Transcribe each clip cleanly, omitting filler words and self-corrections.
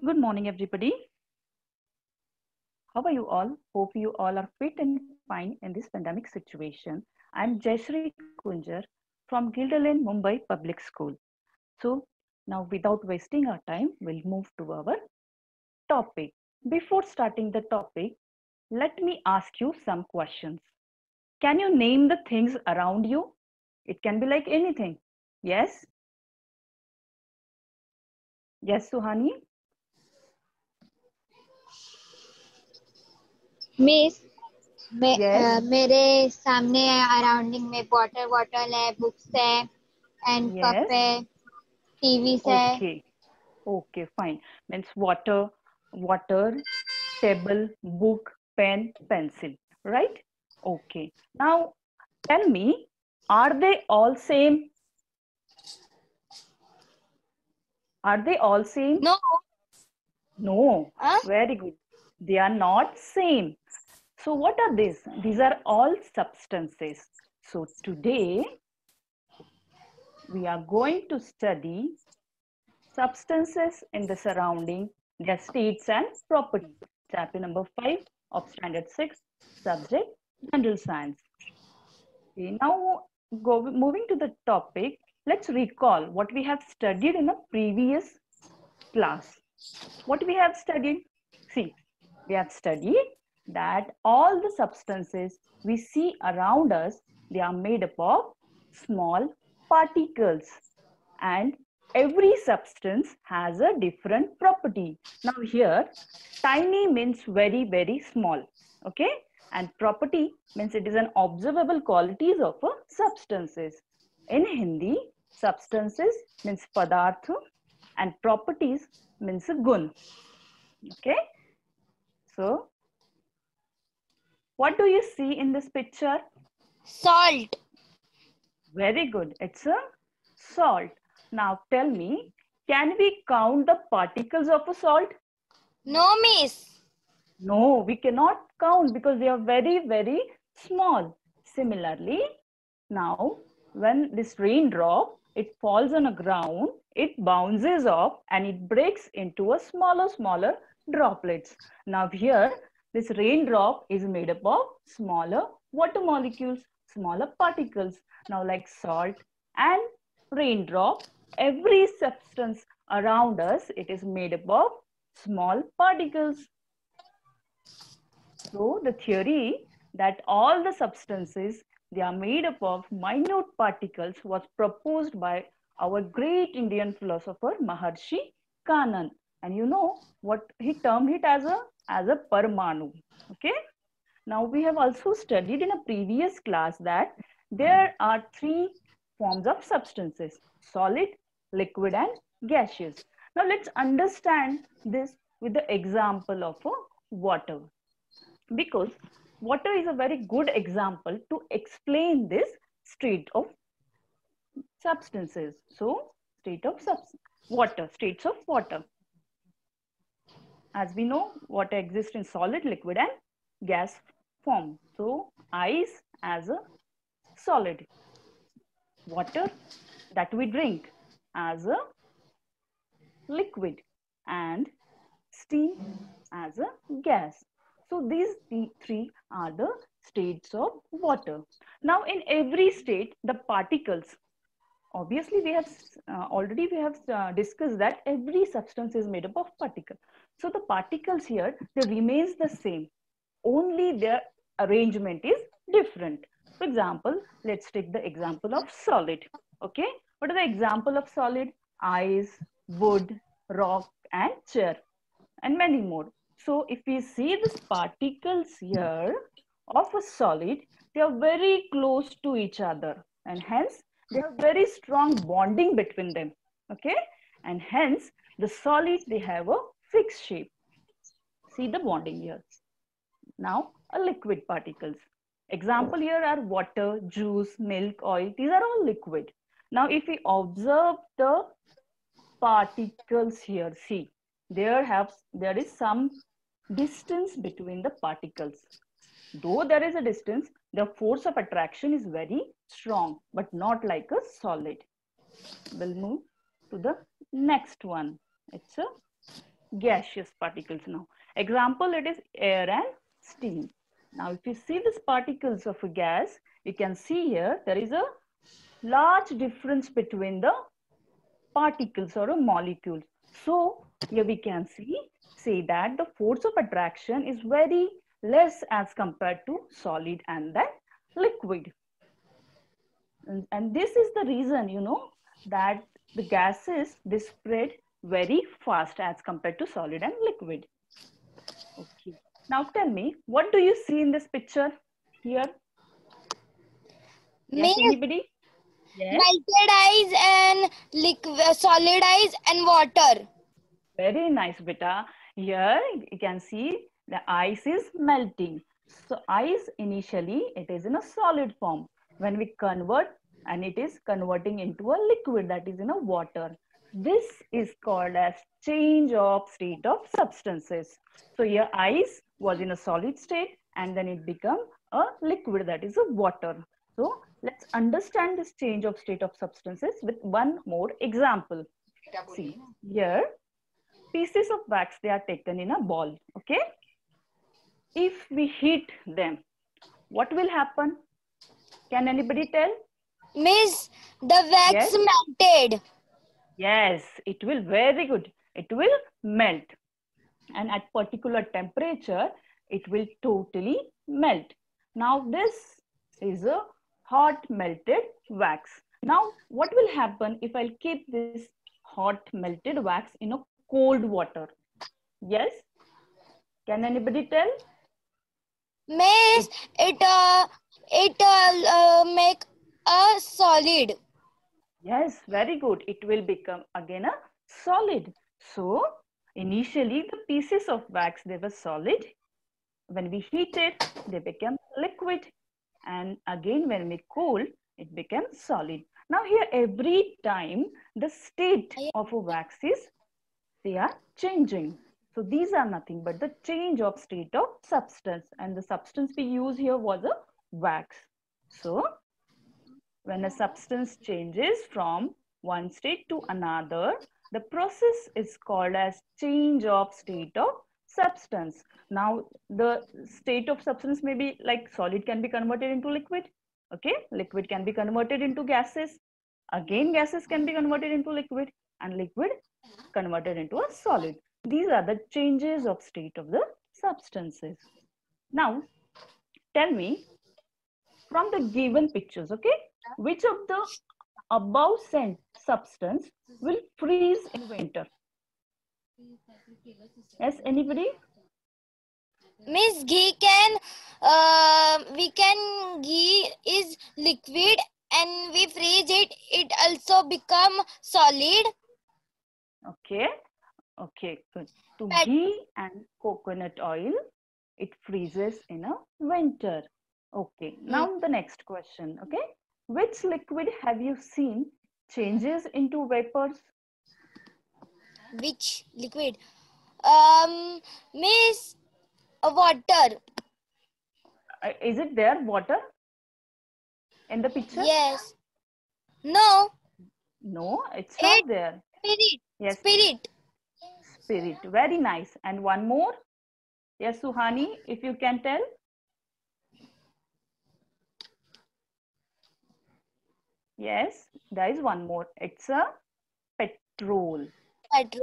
Good morning, everybody. How are you all? Hope you all are fit and fine in this pandemic situation. I'm Jayashree Kunjar from Gilderlane, Mumbai Public School. So, now without wasting our time, we'll move to our topic. Before starting the topic, let me ask you some questions. Can you name the things around you? It can be like anything. Yes? Yes, Suhani? Miss Yes? मेरे सामने अराउंडिंग में water bottle है, books है and cup Yes? है, TVs है. Okay. Okay, fine. Means water, table, book, pen, pencil, right? Okay. Now tell me, are they all same? Are they all same? No. No. Very good. They are not same. So what are these? These are all substances. So today we are going to study substances in the surrounding, their states and properties. Chapter number 5 of standard 6, subject general science. Okay, now moving to the topic, let's recall what we have studied in a previous class. What we have studied? See, we have studied that all the substances we see around us, they are made up of small particles, and every substance has a different property. Now here, tiny means very, very small. Okay, and property means it is an observable qualities of a substances. In Hindi, substances means padarth and properties means gun. Okay, so what do you see in this picture? Salt. Very good, it's a salt. Now tell me, can we count the particles of a salt? No, miss. No, we cannot count because they are very, very small. Similarly, now when this raindrop, it falls on a ground, it bounces off and it breaks into a smaller droplets. Now here, this raindrop is made up of smaller water molecules, smaller particles. Now like salt and raindrop, every substance around us, it is made up of small particles. So the theory that all the substances they are made up of minute particles was proposed by our great Indian philosopher Maharshi Kanan. And you know what he termed it as a Parmanu. Okay. Now we have also studied in a previous class that there are three forms of substances: solid, liquid, and gaseous. Now let's understand this with the example of water, because water is a very good example to explain this state of substances. So state of water, states of water. As we know, water exists in solid, liquid, and gas form. So ice as a solid, water that we drink as a liquid, and steam as a gas. So these three are the states of water. Now in every state, the particles, obviously we have already discussed that every substance is made up of particles. So the particles here, they remains the same, only their arrangement is different. For example, let's take the example of solid. Okay, what are the example of solid? Ice, wood, rock, and chair, and many more. So if we see these particles here of a solid, they are very close to each other, and hence they have very strong bonding between them. Okay, and hence the solid, they have a fixed shape. See the bonding here. Now a liquid particles. Example here are water, juice, milk, oil. These are all liquid. Now if we observe the particles here, see, there is some distance between the particles. Though there is a distance, the force of attraction is very strong, but not like a solid. We'll move to the next one. It's a gaseous particles now. Example, it is air and steam. Now, if you see these particles of a gas, you can see here there is a large difference between the particles or a molecules. So here we can say that the force of attraction is very less as compared to solid and then liquid. And this is the reason, you know, that the gases, they spread very fast as compared to solid and liquid. Okay. Now tell me, what do you see in this picture here? Yes, anybody? Yes. Melted ice and liquid, solid ice and water. Very nice, beta. Here you can see the ice is melting. So ice initially it is in a solid form. When we convert and it is converting into a liquid, that is in a water. This is called as change of state of substances. So here ice was in a solid state and then it become a liquid, that is a water. So let's understand this change of state of substances with one more example. See here, pieces of wax, they are taken in a ball. Okay, if we heat them, what will happen? Can anybody tell? Miss, the wax Yes. melted. Yes, it will. Very good. It will melt, and at particular temperature it will totally melt. Now this is a hot melted wax. Now what will happen if I'll keep this hot melted wax in a cold water? Yes, can anybody tell? Miss, it make a solid. Yes, very good. It will become again a solid. So initially the pieces of wax, they were solid. When we heat it, they become liquid. And again, when we cool, it becomes solid. Now here, every time the state of a wax is, they are changing. So these are nothing but the change of state of substance. And the substance we use here was a wax. So when a substance changes from one state to another, the process is called as change of state of substance. Now, the state of substance may be like solid can be converted into liquid. Okay, liquid can be converted into gases. Again, gases can be converted into liquid, and liquid converted into a solid. These are the changes of state of the substances. Now, tell me, from the given pictures, okay, which of the above sent substance will freeze in winter? Yes, anybody? Miss, ghee is liquid and we freeze it. It also become solid. Okay, okay, good. So ghee and coconut oil, it freezes in a winter. Okay, now the next question. Okay, which liquid have you seen changes into vapors? Which liquid? Miss, water. Is it there, water in the picture? Yes. No. No, it's not there. Spirit. Yes. Spirit. Spirit. Very nice. And one more. Yes, Suhani, if you can tell. Yes, there is one more. It's a petrol.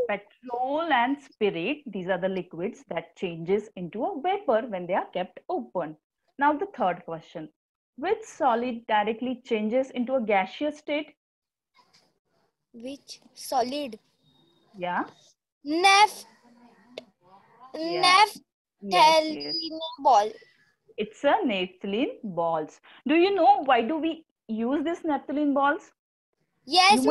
Petrol and spirit, these are the liquids that changes into a vapor when they are kept open. Now the third question. Which solid directly changes into a gaseous state? Which solid? Yeah. Naphthalene ball. It's a naphthalene balls. Do you know why do we use this naphthalene balls? Yes,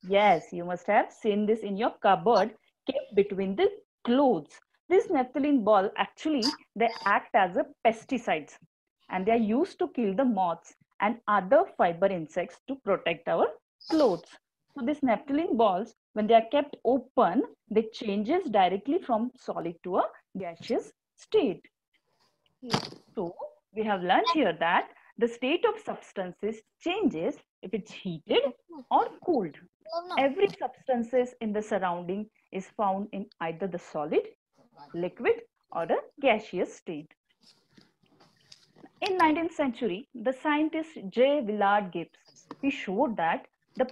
Yes, you must have seen this in your cupboard kept between the clothes. This naphthalene ball, actually, they act as a pesticides and they are used to kill the moths and other fiber insects to protect our clothes. So these naphthalene balls, when they are kept open, they changes directly from solid to a gaseous state. So we have learned here that the state of substances changes if it's heated or cooled. No. Every substances in the surrounding is found in either the solid, liquid, or a gaseous state. In 19th century, the scientist J. Willard Gibbs, he showed that the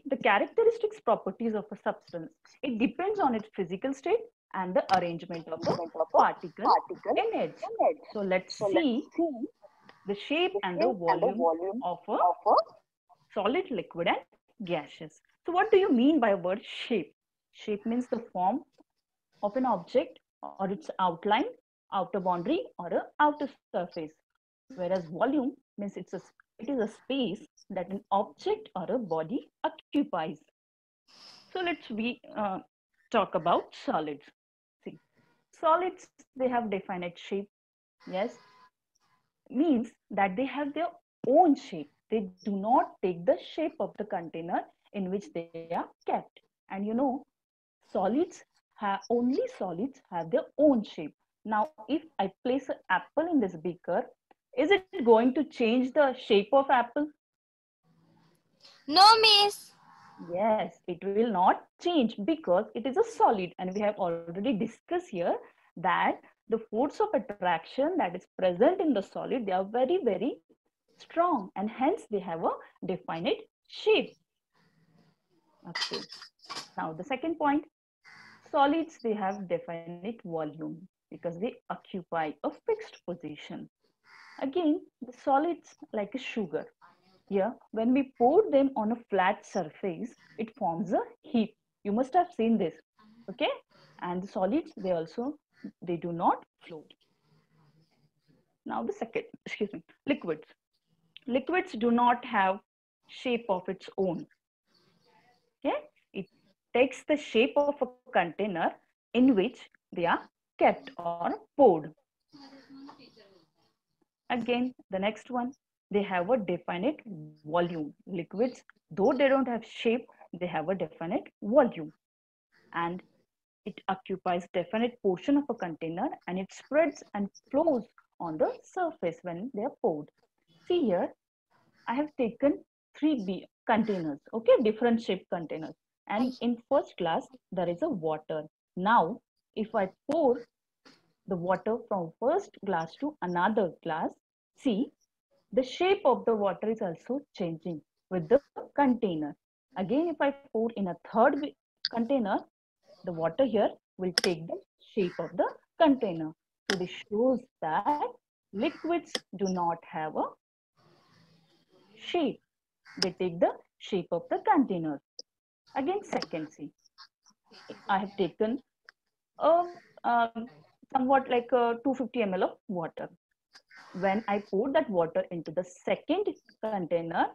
the characteristics properties of a substance, it depends on its physical state and the arrangement of a particle in it. So let's see the shape and the volume of a solid, liquid, and gaseous. So what do you mean by word shape? Shape means the form of an object or its outline, outer boundary, or a outer surface. Whereas volume means it is a space that an object or a body occupies. So let's talk about solids. See, solids, they have definite shape. Yes, means that they have their own shape. They do not take the shape of the container in which they are kept. And you know, only solids have their own shape. Now, if I place an apple in this beaker, is it going to change the shape of apple? No, miss. Yes, it will not change because it is a solid, and we have already discussed here that the force of attraction that is present in the solid, they are very, very strong, and hence they have a definite shape. Okay. Now the second point, solids, they have definite volume because they occupy a fixed position. Again, the solids like a sugar. Here, when we pour them on a flat surface, it forms a heap. You must have seen this, okay? And the solids, they do not float. Now the second, liquids. Liquids do not have shape of its own, okay? It takes the shape of a container in which they are kept or poured. Again, the next one, they have a definite volume. Liquids, though they don't have shape, they have a definite volume. And it occupies definite portion of a container and it spreads and flows on the surface when they are poured. See here, I have taken three containers, okay, different shaped containers. And in first glass, there is a water. Now, if I pour the water from first glass to another glass, see, the shape of the water is also changing with the container. Again, if I pour in a third container, the water here will take the shape of the container. So this shows that liquids do not have a shape. They take the shape of the container. Again, second, see, I have taken a somewhat like a 250 ml of water. When I pour that water into the second container,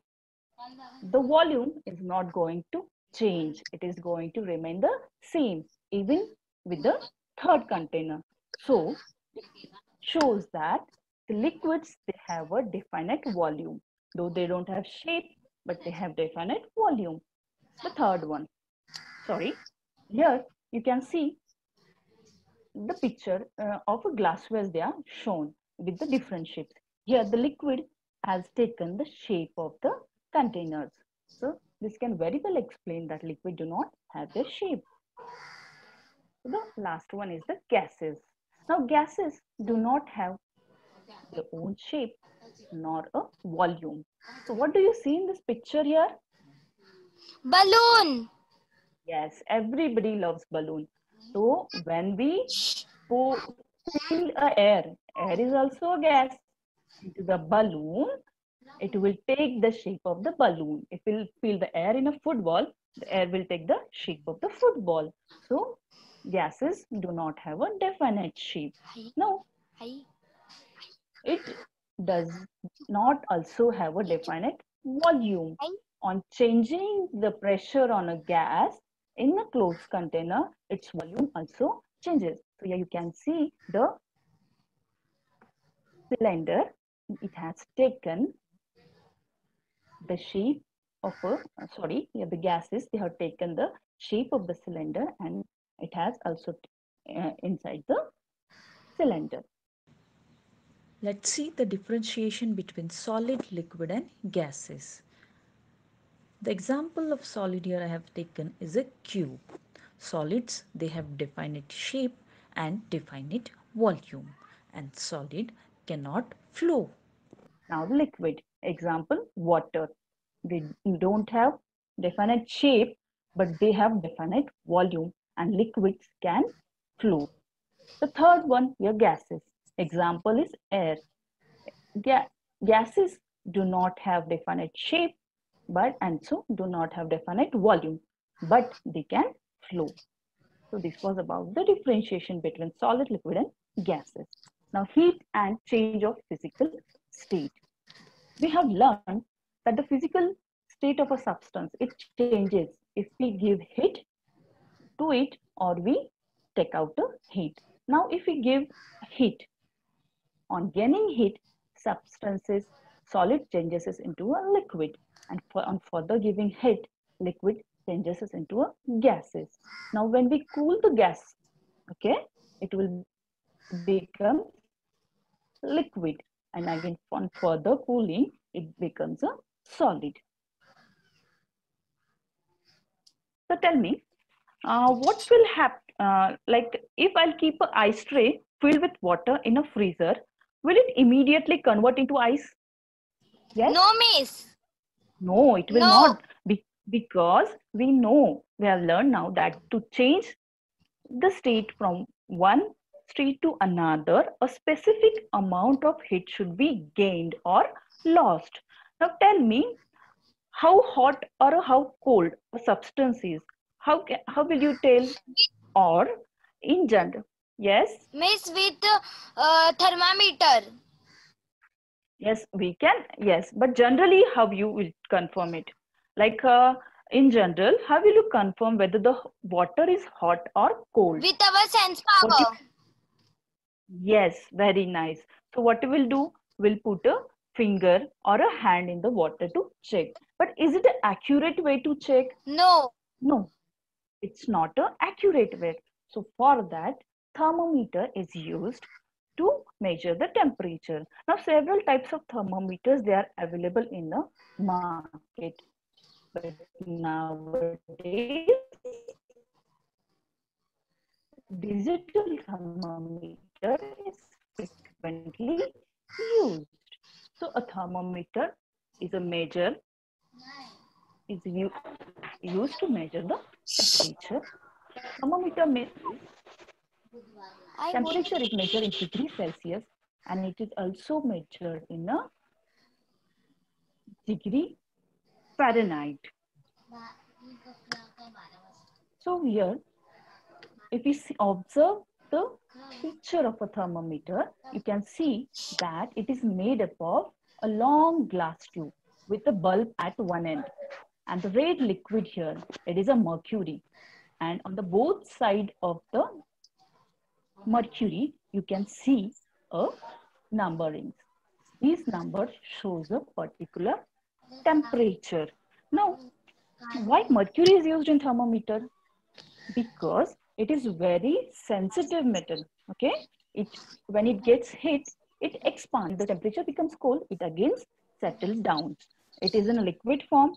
the volume is not going to change. It is going to remain the same even with the third container. So it shows that the liquids, they have a definite volume, though they don't have shape, but they have definite volume. The third one, here you can see the picture of a glassware they are shown with the different shapes. Here the liquid has taken the shape of the containers. So this can very well explain that liquid do not have their shape. The last one is the gases. Now gases do not have their own shape nor a volume. So what do you see in this picture here? Balloon. Yes, everybody loves balloon. So when we fill air is also a gas into the balloon, it will take the shape of the balloon. If we fill the air in a football, the air will take the shape of the football. So gases do not have a definite shape. No, it does not also have a definite volume. On changing the pressure on a gas in a closed container, its volume also changes. So here you can see the cylinder. It has taken the shape of the gases, they have taken the shape of the cylinder and it has also inside the cylinder. Let's see the differentiation between solid, liquid and gases. The example of solid here I have taken is a cube. Solids, they have definite shape and definite volume, and solid cannot flow. Now liquid. Example, water. They don't have definite shape, but they have definite volume, and liquids can flow. The third one, your gases. Example is air. Gases do not have definite shape, but and so do not have definite volume, but they can flow. So this was about the differentiation between solid, liquid, and gases. Now heat and change of physical state. We have learned that the physical state of a substance, it changes if we give heat to it or we take out the heat. Now if we give heat, on gaining heat, substances, solid changes into a liquid, and on further giving heat, liquid changes into a gases. Now when we cool the gas, okay, it will become liquid, and again on further cooling, it becomes a solid. So tell me, what will happen? Like if I'll keep an ice tray filled with water in a freezer, will it immediately convert into ice? Yes? No, miss. No, it will No. not. Because we know, we have learned now that to change the state from one state to another, a specific amount of heat should be gained or lost. Now tell me, how hot or how cold a substance is. How will you tell? Or in general, yes, Miss, with thermometer. yes, we can, yes, but generally, how you will confirm it? Like in general, how will you confirm whether the water is hot or cold? With our sense What you, power. yes, very nice. So what we will do? We'll put a finger or a hand in the water to check. But is it an accurate way to check? No. No, it's not an accurate way. So for that, thermometer is used to measure the temperature. Now several types of thermometers, they are available in the market. But nowadays, digital thermometer is frequently used. So a thermometer is a measure, is used to measure the temperature. Thermometer temperature is measured in degrees Celsius, and it is also measured in a degree Fahrenheit. So here, if we observe the picture of a thermometer, you can see that it is made up of a long glass tube with a bulb at one end. And the red liquid here, it is a mercury. And on the both side of the mercury, you can see a numbering. These numbers shows a particular temperature. Now, why mercury is used in thermometer? Because it is very sensitive metal. Okay, when it gets hit, it expands. The temperature becomes cold. It again settles down. It is in a liquid form.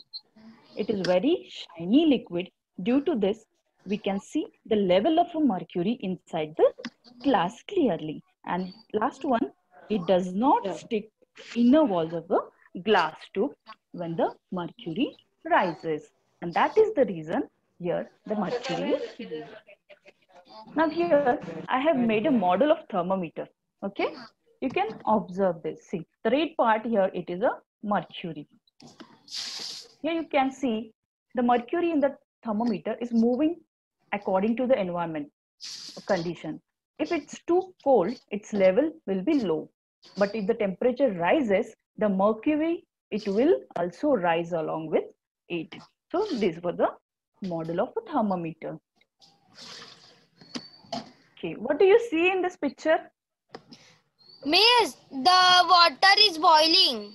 It is very shiny liquid. Due to this, we can see the level of mercury inside the glass clearly. And last one, it does not stick inner walls of the glass tube when the mercury rises. And that is the reason here the mercury is used. Now here I have made a model of thermometer. Okay, you can observe this. See the red part here, it is a mercury. Here you can see the mercury in the thermometer is moving according to the environment condition. If it's too cold, its level will be low. But if the temperature rises, the mercury, it will also rise along with it. So this was the model of a thermometer. Okay, what do you see in this picture? Miss, the water is boiling.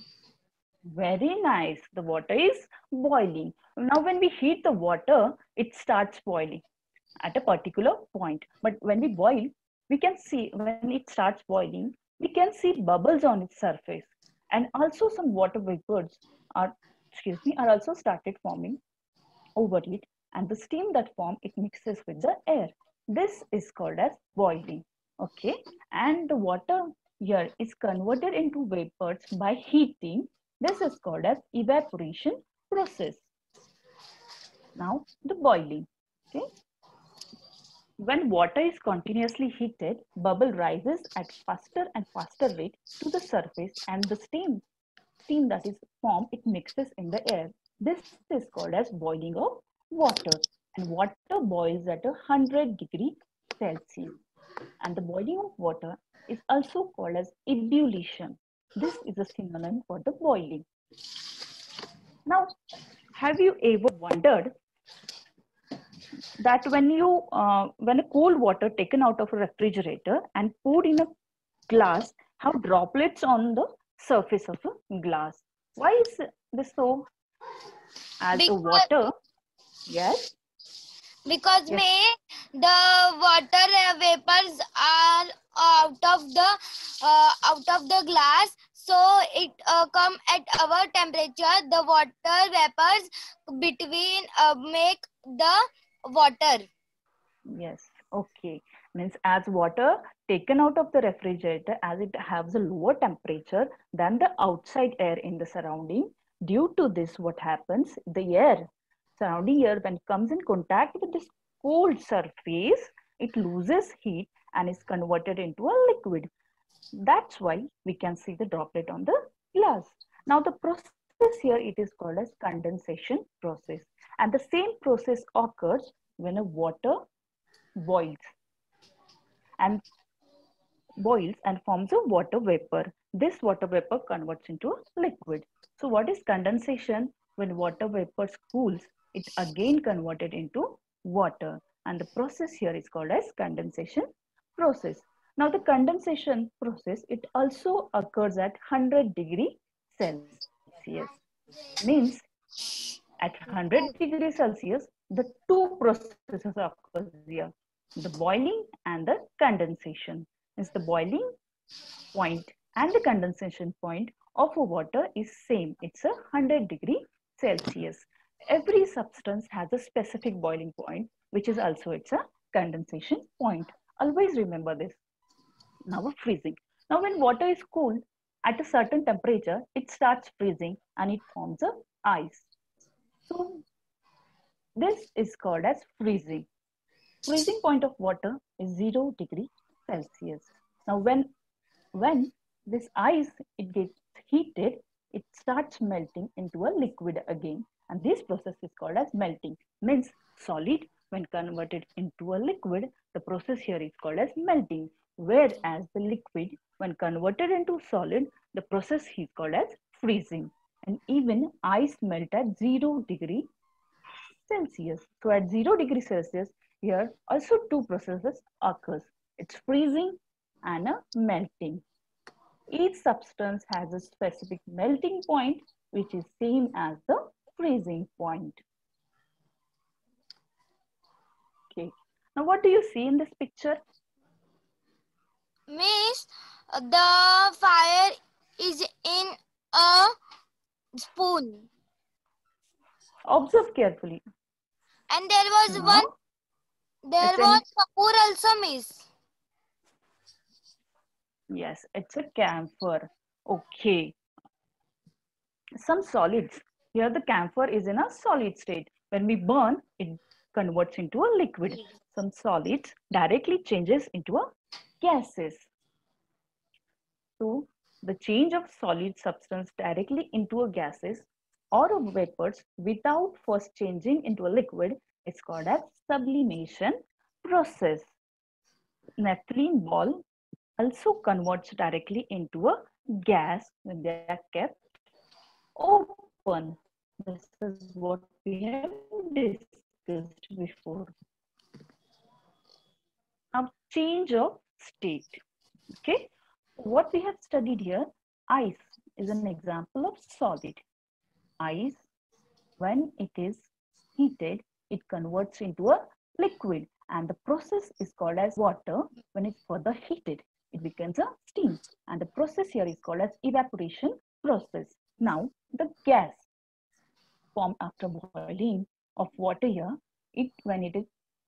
Very nice. The water is boiling. Now when we heat the water, it starts boiling at a particular point. But when we boil, we can see when it starts boiling, we can see bubbles on its surface, and also some water vapors are, are also started forming over it, and the steam that form it mixes with the air. This is called as boiling. Okay, and the water here is converted into vapors by heating. This is called as evaporation process. Now the boiling. Okay, when water is continuously heated, bubble rises at faster and faster rate to the surface, and the steam that is formed, it mixes in the air. This is called as boiling of water, and water boils at 100 degrees Celsius. And the boiling of water is also called as ebullition. This is a synonym for the boiling. Now, have you ever wondered that when a cold water taken out of a refrigerator and poured in a glass have droplets on the surface of a glass? Why is this so? As the water, yes, because yes, the water vapors are out of the glass, so it come at our temperature. The water vapors between make the water. yes. Okay, means as water taken out of the refrigerator, as it has a lower temperature than the outside air in the surrounding. Due to this, what happens? The air, surrounding air, when it comes in contact with this cold surface, it loses heat and is converted into a liquid. That's why we can see the droplet on the glass. Now the process here, it is called as condensation process. And the same process occurs when a water boils and forms a water vapor. This water vapor converts into a liquid. So what is condensation? When water vapor cools, it again converted into water. And the process here is called as condensation process. Now the condensation process, it also occurs at 100 degrees Celsius. Means at 100 degrees Celsius, the two processes occur here, the boiling and the condensation. Is the boiling point and the condensation point of a water is same. It's 100 degrees Celsius. Every substance has a specific boiling point, which is also its a condensation point. Always remember this. Now freezing. Now when water is cooled at a certain temperature, it starts freezing and it forms a ice. So this is called as freezing. Freezing point of water is 0 degrees Celsius. Now when this ice it gets heated, it starts melting into a liquid again. And this process is called as melting. Means solid when converted into a liquid, the process here is called as melting. Whereas the liquid when converted into solid, the process is called as freezing. And even ice melt at 0 degrees Celsius. So at 0 degrees Celsius, here also two processes occurs. It's freezing and a melting. Each substance has a specific melting point, which is same as the freezing point. Okay. Now what do you see in this picture? Miss, the fire is in a spoon, Observe carefully. and there was Now, there was kapoor also, miss. yes, it's a camphor. Okay. Some solids. Here the camphor is in a solid state. When we burn, it converts into a liquid. Some solids directly changes into a gases. So the change of solid substance directly into a gases or a vapors without first changing into a liquid is called as sublimation process. Naphthalene ball also converts directly into a gas when they are kept open. This is what we have discussed before. Now, change of state. Okay, what we have studied here, ice is an example of solid. Ice, when it is heated, it converts into a liquid, and the process is called as water. When it's further heated, it becomes a steam, and the process here is called as evaporation process. Now, the gas formed after boiling of water here, when it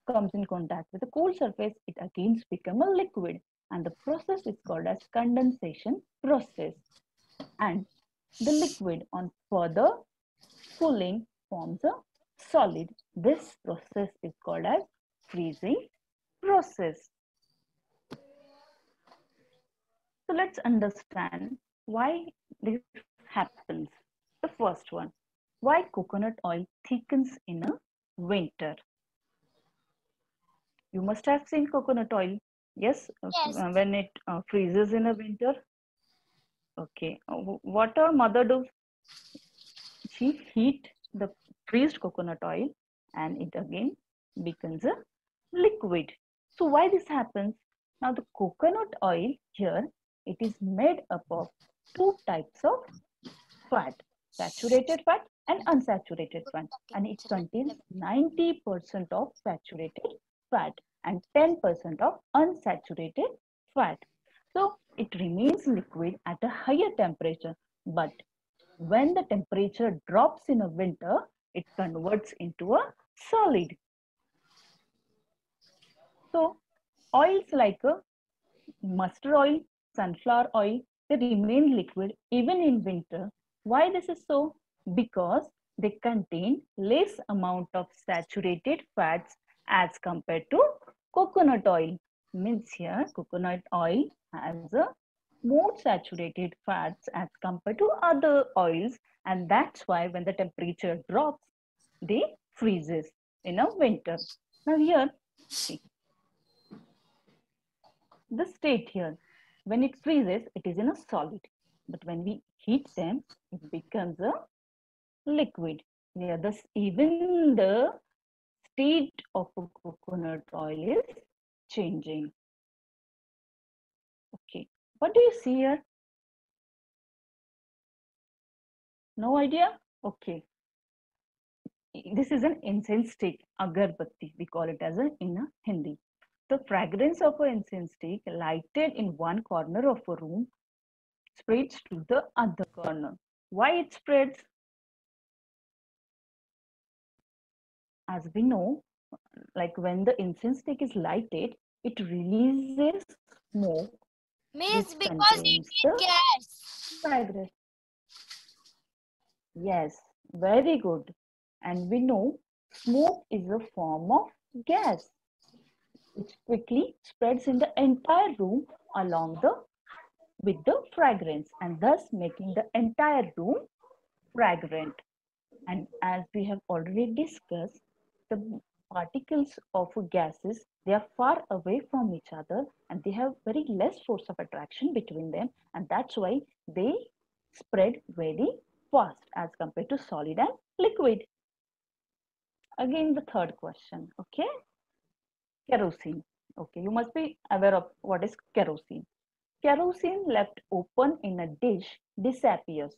comes in contact with a cool surface, it again becomes a liquid, and the process is called as condensation process. And the liquid on further cooling forms a solid. This process is called as freezing process. So let's understand why this happens. The first one, why coconut oil thickens in a winter. You must have seen coconut oil. Yes, Yes. when it freezes in a winter. Okay, what our mother do? She heat the freezed coconut oil and it again becomes a liquid. So why this happens? Now the coconut oil here, it is made up of two types of fat, saturated fat and unsaturated fat, and it contains 90% of saturated fat and 10% of unsaturated fat. So it remains liquid at a higher temperature, but when the temperature drops in a winter, it converts into a solid. So oils like mustard oil, sunflower oil, they remain liquid even in winter. Why this is so? Because they contain less amount of saturated fats as compared to coconut oil. Means here coconut oil has a more saturated fats as compared to other oils, and that's why when the temperature drops, they freezes in a winter. Now here, see, the state here, when it freezes, it is in a solid. But when we heat them, it becomes a liquid. Yeah, thus even the state of a coconut oil is changing. Okay, what do you see here? No idea? Okay. This is an incense stick, agarbatti, we call it as in Hindi. The fragrance of an incense stick lighted in one corner of a room spreads to the other corner. Why it spreads? As we know, like when the incense stick is lighted, it releases smoke Miss, which because it contains is the gas. fragrance. Yes, very good. And we know smoke is a form of gas which quickly spreads in the entire room along with the fragrance, and thus making the entire room fragrant. And as we have already discussed, the particles of gases, they are far away from each other and they have very less force of attraction between them, and that's why they spread very fast as compared to solid and liquid. Again, the third question, okay? Kerosene. Okay, you must be aware of what is kerosene. Kerosene left open in a dish disappears.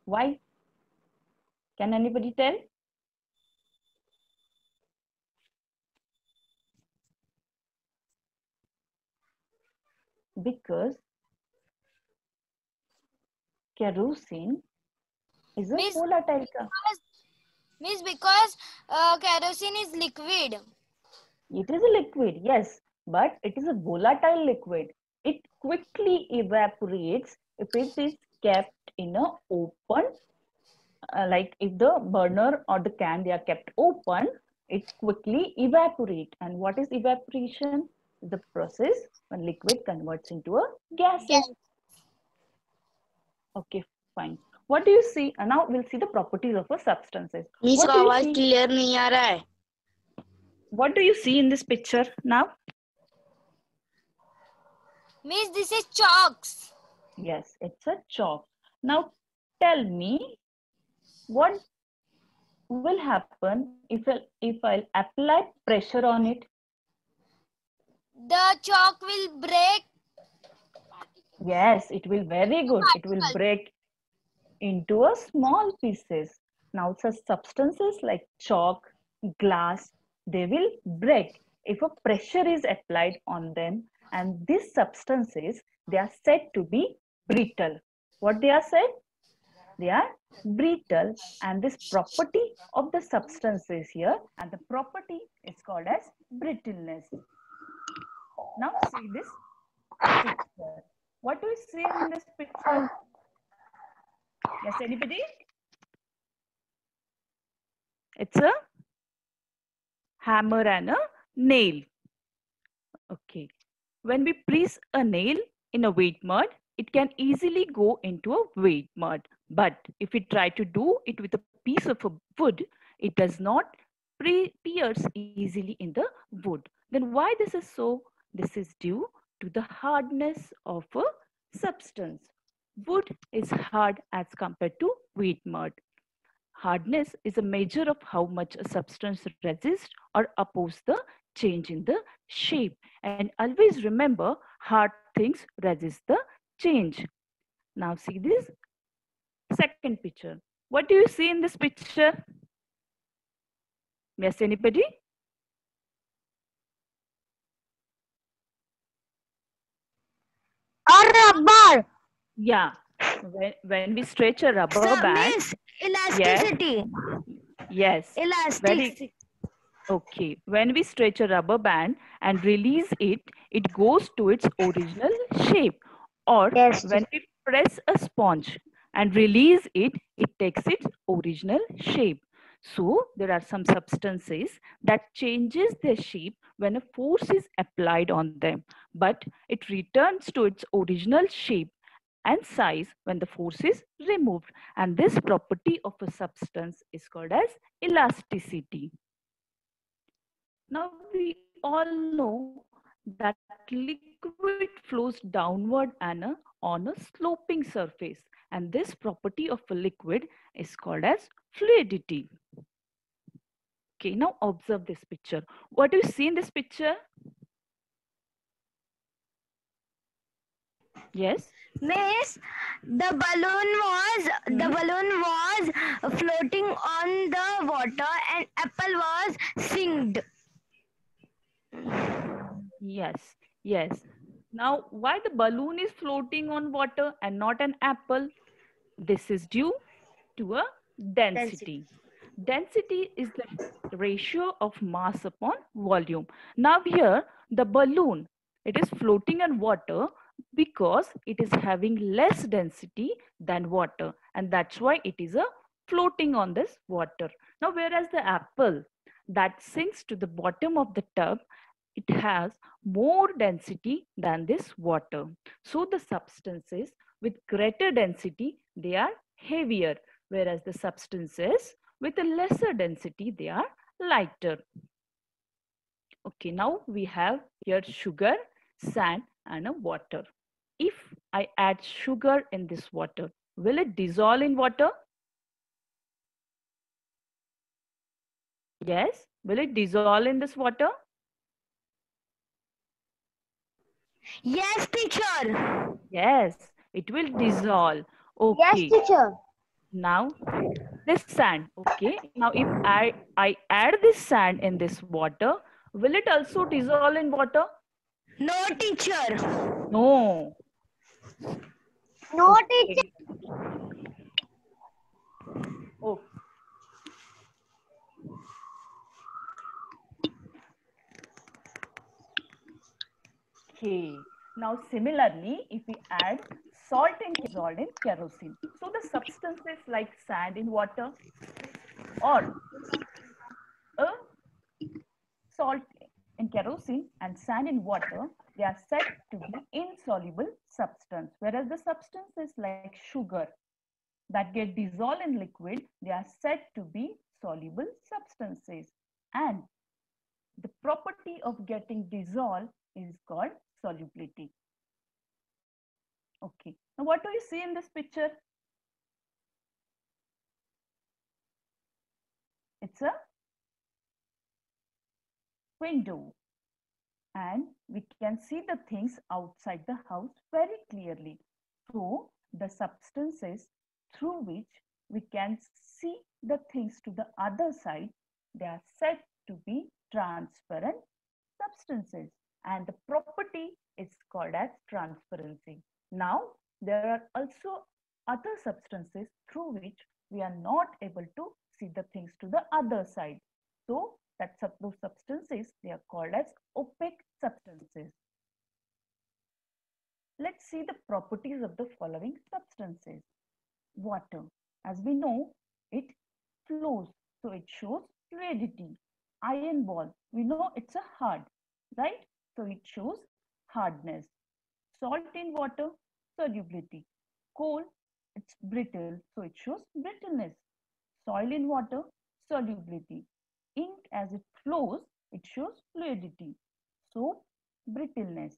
Why? Can anybody tell? Because kerosene is a Miss, volatile. because kerosene is liquid. It is a liquid, yes, but it is a volatile liquid. It quickly evaporates if it is kept in a open, like if the burner or the can, they are kept open, it quickly evaporates. And what is evaporation? The process when liquid converts into a gases. Gas. Okay, fine. What do you see? And now we'll see the properties of a substances. Miss What का do you आवाज see? Clear नहीं आ रहा है. What do you see in this picture now? Miss, this is chalks. Yes, it's a chalk. Now tell me what will happen if I'll apply pressure on it? The chalk will break. Yes, it will very good. It will break into a small pieces. Now such substances like chalk, glass, they will break if a pressure is applied on them, and these substances, they are said to be brittle. What they are said? They are brittle, and this property of the substance is here, and the property is called as brittleness. Now see this picture. What do you see in this picture? Yes, anybody? It's a hammer and a nail. Okay. When we press a nail in a wet mud, it can easily go into a wet mud. But if we try to do it with a piece of a wood, it does not pierce easily in the wood. Then why this is so? This is due to the hardness of a substance. Wood is hard as compared to wet mud. Hardness is a measure of how much a substance resists or oppose the change in the shape. And always remember, hard things resist the change. Now see this second picture. What do you see in this picture? Yes, anybody? A rubber. Yeah. When we stretch a rubber Sir, band, miss, elasticity. yes, very Elasticity. okay. When we stretch a rubber band and release it, it goes to its original shape. Or Yes. when we press a sponge and release it, it takes its original shape. So there are some substances that changes their shape when a force is applied on them, but it returns to its original shape and size when the force is removed. And this property of a substance is called as elasticity. Now we all know that liquid flows downward and on a sloping surface, and this property of a liquid is called as fluidity. Okay, now observe this picture. What do you see in this picture? Yes. Miss, the balloon was floating on the water and apple was singed. Yes, yes. Now, why the balloon is floating on water and not an apple? This is due to a density. Density is the ratio of mass upon volume. Now here, the balloon, it is floating on water because it is having less density than water. And that's why it is a floating on this water. Now, whereas the apple that sinks to the bottom of the tub, it has more density than this water. So the substances with greater density, they are heavier, whereas the substances with a lesser density, they are lighter. Okay, now we have here sugar, sand, and a water. If I add sugar in this water, will it dissolve in water? Yes, will it dissolve in this water? Yes, teacher. Yes, it will dissolve. Yes, Okay. teacher. Now this sand. Okay. Now if I add this sand in this water, will it also dissolve in water? No, teacher. No. No, Okay. teacher. Oh. Okay. Now similarly, if we add salt and dissolved in kerosene. So the substances like sand in water or a salt in kerosene and sand in water, they are said to be insoluble substance. Whereas the substances like sugar that get dissolved in liquid, they are said to be soluble substances. And the property of getting dissolved is called solubility. Okay. Now what do you see in this picture? It's a window. And we can see the things outside the house very clearly. So the substances through which we can see the things to the other side, they are said to be transparent substances. and the property is called as transparency. Now, there are also other substances through which we are not able to see the things to the other side. So, those substances, they are called as opaque substances. Let's see the properties of the following substances. Water, as we know, it flows, so it shows fluidity. Iron ball, we know it's a hard, right? So it shows hardness. Salt in water, solubility. Coal, it's brittle, so it shows brittleness. Soil in water, solubility. Ink, as it flows, it shows fluidity. So brittleness.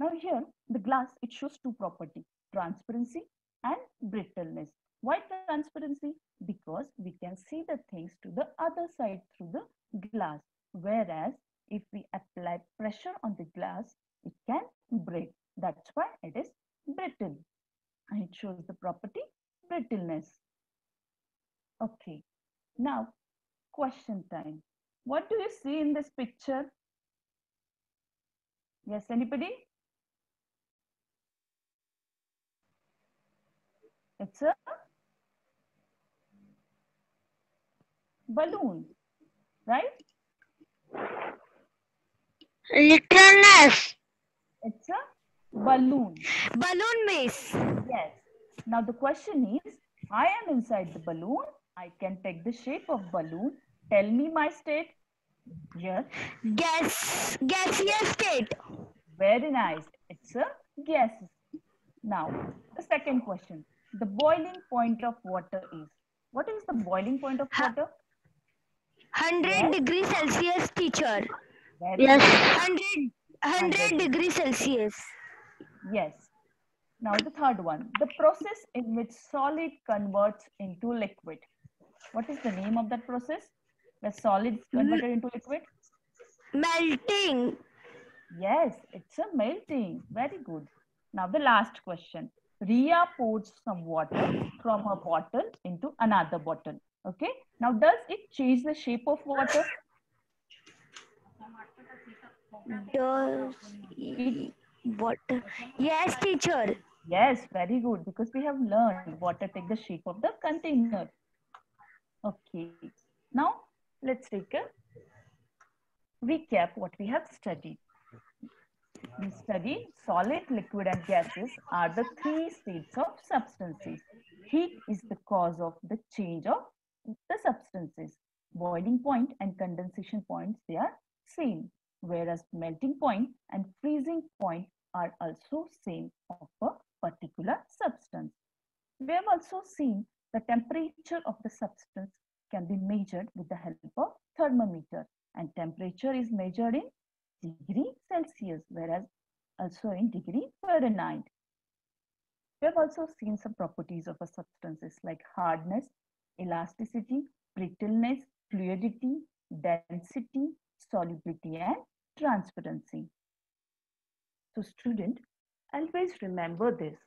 Now here, the glass, it shows two properties, transparency and brittleness. Why transparency? Because we can see the things to the other side through the glass. Whereas if we apply pressure on the glass, it can break. That's why it is brittle. And it shows the property brittleness. Okay. Now, question time. What do you see in this picture? Yes, anybody? It's a balloon, right? Literalness. It's a balloon. Balloon, miss. Yes. Now the question is, I am inside the balloon. I can take the shape of balloon. Tell me my state. Yes. Gaseous state. Very nice. It's a gas. Now, the second question. The boiling point of water is. What is the boiling point of water? 100 Yes. degrees Celsius, teacher. Very Yes. good. 100 degrees Celsius. Yes. Now the third one. The process in which solid converts into liquid. What is the name of that process? Where solid is converted into liquid? Melting. Yes, it's a melting. Very good. Now the last question. Ria pours some water from a bottle into another bottle. Okay. Now does it change the shape of water? Does water? Yes, teacher. Yes, very good. Because we have learned water take the shape of the container. Okay. Now let's take a recap what we have studied. We studied solid, liquid and gases are the three states of substances. Heat is the cause of the change of the substances. Boiling point and condensation points, they are same, whereas melting point and freezing point are also same of a particular substance. We have also seen the temperature of the substance can be measured with the help of thermometer, and temperature is measured in degree Celsius, whereas also in degree Fahrenheit. We have also seen some properties of a substances like hardness, elasticity, brittleness, fluidity, density, solubility, and transparency. So student, always remember this.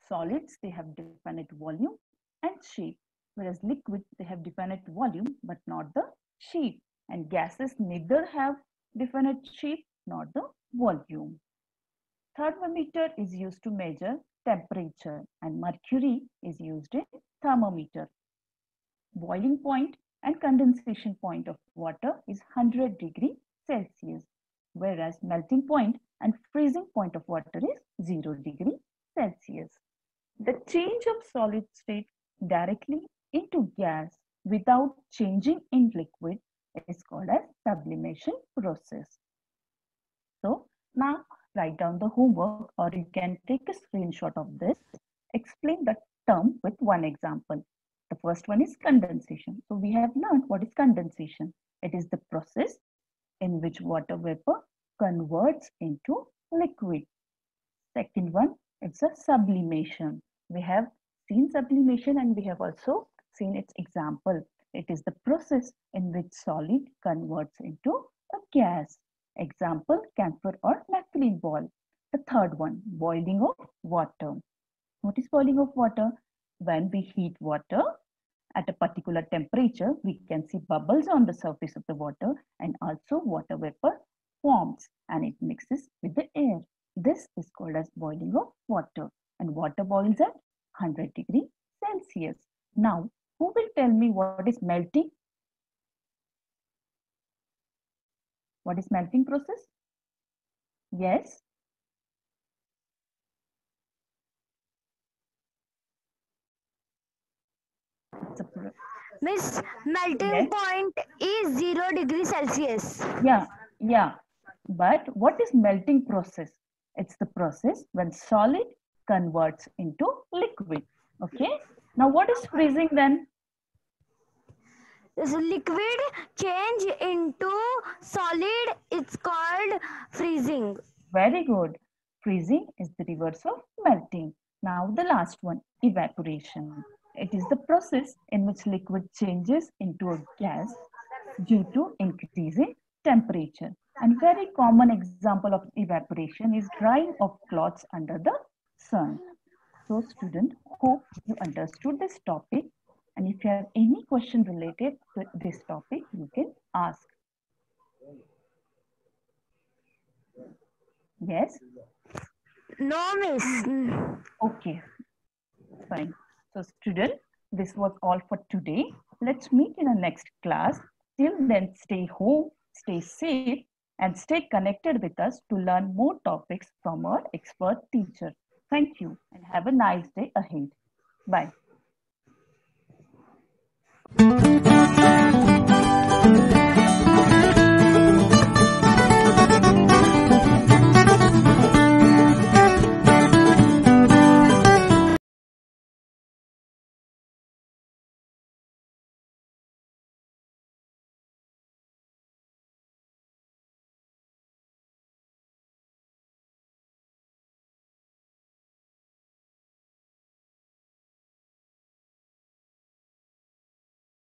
Solids, they have definite volume and shape, whereas liquids, they have definite volume but not the shape. And gases neither have definite shape nor the volume. Thermometer is used to measure temperature and mercury is used in thermometer. Boiling point and condensation point of water is 100 degree Celsius, whereas melting point and freezing point of water is 0 degree Celsius. The change of solid state directly into gas without changing in liquid is called as sublimation process. So now write down the homework or you can take a screenshot of this. Explain the term with one example. The first one is condensation. So we have learned what is condensation. It is the process in which water vapor converts into liquid. Second one, it's a sublimation. We have seen sublimation and we have also seen its example. It is the process in which solid converts into a gas. Example, camphor or naphthalene ball. The third one, boiling of water. What is boiling of water? When we heat water at a particular temperature, we can see bubbles on the surface of the water and also water vapor forms and it mixes with the air. This is called as boiling of water, and water boils at 100 degrees Celsius. Now, who will tell me what is melting? What is melting process? Yes. Miss, melting Yes. point is 0 degrees Celsius. Yeah. But what is melting process? It's the process when solid converts into liquid. Okay. Now, what is freezing then? This liquid change into solid. It's called freezing. Very good. Freezing is the reverse of melting. Now, the last one, evaporation. It is the process in which liquid changes into a gas due to increasing temperature. And very common example of evaporation is drying of cloths under the sun. So student, hope you understood this topic. And if you have any question related to this topic, you can ask. Yes? No, miss. Okay, fine. So student, this was all for today. Let's meet in the next class. Till then, stay home, stay safe, and stay connected with us to learn more topics from our expert teacher. Thank you and have a nice day ahead. Bye.